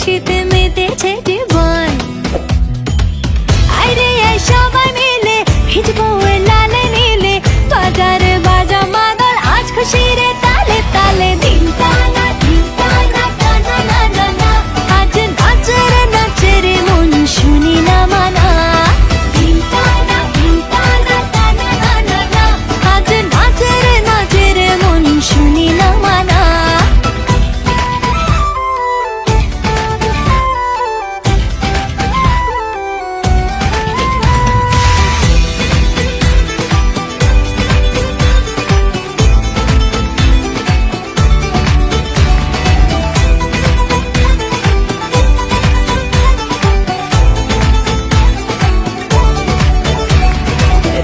খুশিতে মেতেছে জীবন। আরে সবাই মিলে ভিজবো লালে নীলে, বাজারে বাজা মাদল আজ খুশির তালে তালে। দিন টানা টানা না না না, আজ নাচের নাচের মন শুনি না মানা। দিন টানা টানা না না না, আজ নাচের নাচের মন শুনি না মানা।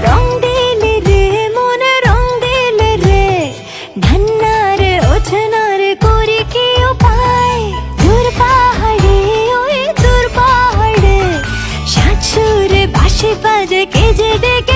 রং দিলে রে মনে রং দিলে রে, ঢন্নারে ওঠনারে করি কি উপায়। দূর পাহাড়ে ওই দূর পাহাড়ে, সাত সুরে বাঁশি বাজে কে যে ডেকে